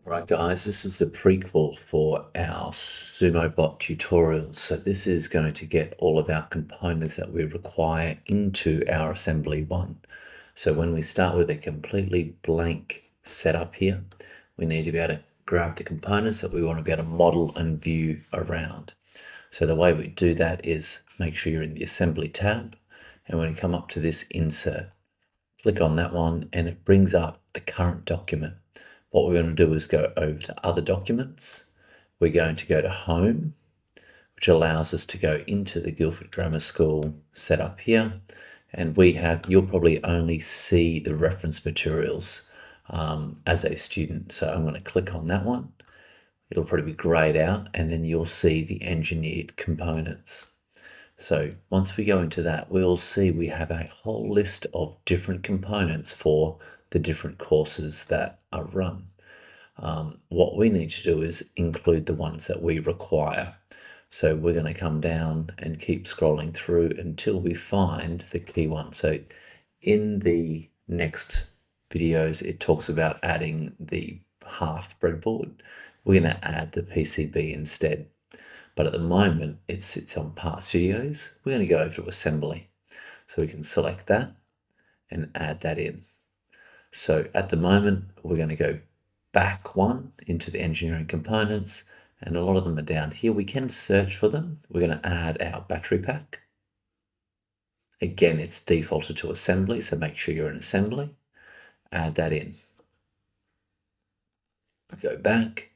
Right, guys, this is the prequel for our Sumobot tutorial. So this is going to get all of our components that we require into our assembly one. So when we start with a completely blank setup here, we need to be able to grab the components that we want to be able to model and view around. So the way we do that is make sure you're in the assembly tab, and when you come up to this insert, click on that one and it brings up the current document. What we're going to do is go over to other documents. We're going to go to home, which allows us to go into the Guildford Grammar School setup here. And you'll probably only see the reference materials as a student. So I'm going to click on that one. It'll probably be grayed out, and then you'll see the engineered components. So once we go into that, we'll see we have a whole list of different components for the different courses that are run. What we need to do is include the ones that we require. So we're going to come down and keep scrolling through until we find the key one. So in the next videos, it talks about adding the half breadboard. We're going to add the PCB instead. But at the moment, it sits on Part Studios. We're going to go over to Assembly. So we can select that and add that in. So at the moment, we're going to go back one into the engineering components, and a lot of them are down here. We can search for them. We're going to add our battery pack. Again, it's defaulted to Assembly, so make sure you're in Assembly. Add that in. Go back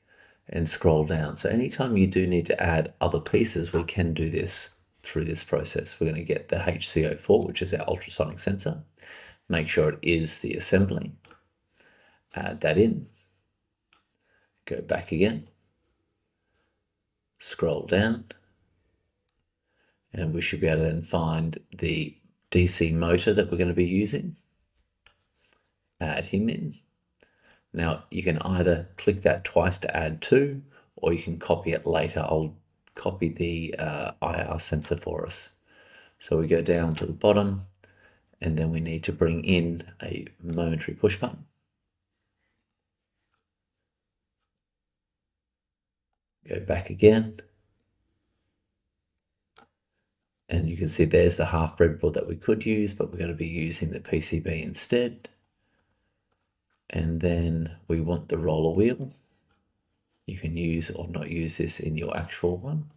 and scroll down. So anytime you do need to add other pieces, we can do this through this process. We're going to get the HCO4, which is our ultrasonic sensor. Make sure it is the assembly. Add that in. Go back again. Scroll down. And we should be able to then find the DC motor that we're going to be using. Add him in. Now, you can either click that twice to add to, or you can copy it later. I'll copy the IR sensor for us. So we go down to the bottom, and then we need to bring in a momentary push button. Go back again. And you can see there's the half breadboard that we could use, but we're going to be using the PCB instead. And then we want the roller wheel. You can use or not use this in your actual one.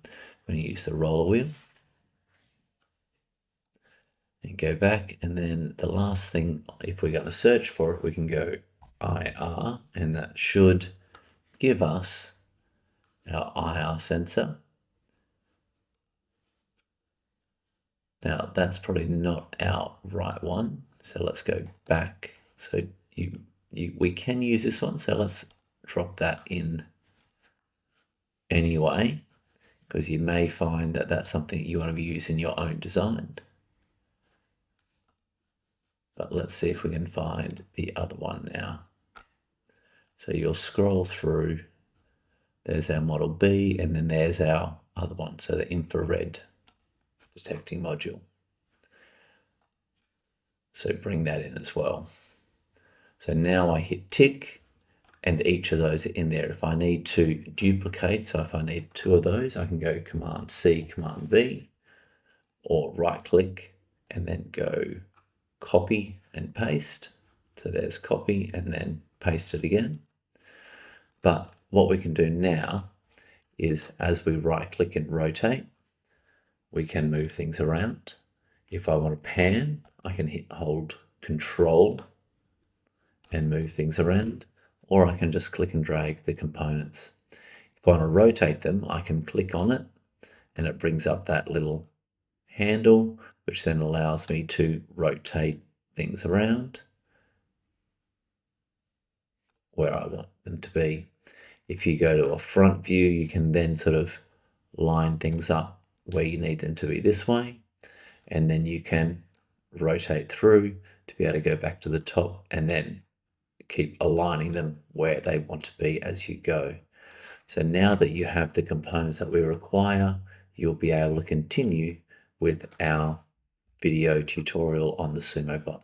When you use the roller wheel. And go back, and then the last thing, if we're going to search for it, we can go IR, and that should give us our IR sensor. Now that's probably not our right one, so let's go back. So we can use this one, so let's drop that in anyway, because you may find that that's something you want to use in your own design. But let's see if we can find the other one now. So you'll scroll through, there's our Model B, and then there's our other one, so the infrared detecting module. So bring that in as well. So now I hit tick, and each of those are in there. If I need to duplicate, so if I need two of those, I can go Command C, Command V, or right click and then go copy and paste. So there's copy and then paste it again. But what we can do now is, as we right click and rotate, we can move things around. If I want to pan, I can hold Control and move things around, or I can just click and drag the components. If I want to rotate them, I can click on it and it brings up that little handle, which then allows me to rotate things around where I want them to be. If you go to a front view, you can then sort of line things up where you need them to be this way, and then you can rotate through to be able to go back to the top and then keep aligning them where they want to be as you go. So now that you have the components that we require, you'll be able to continue with our video tutorial on the Sumobot.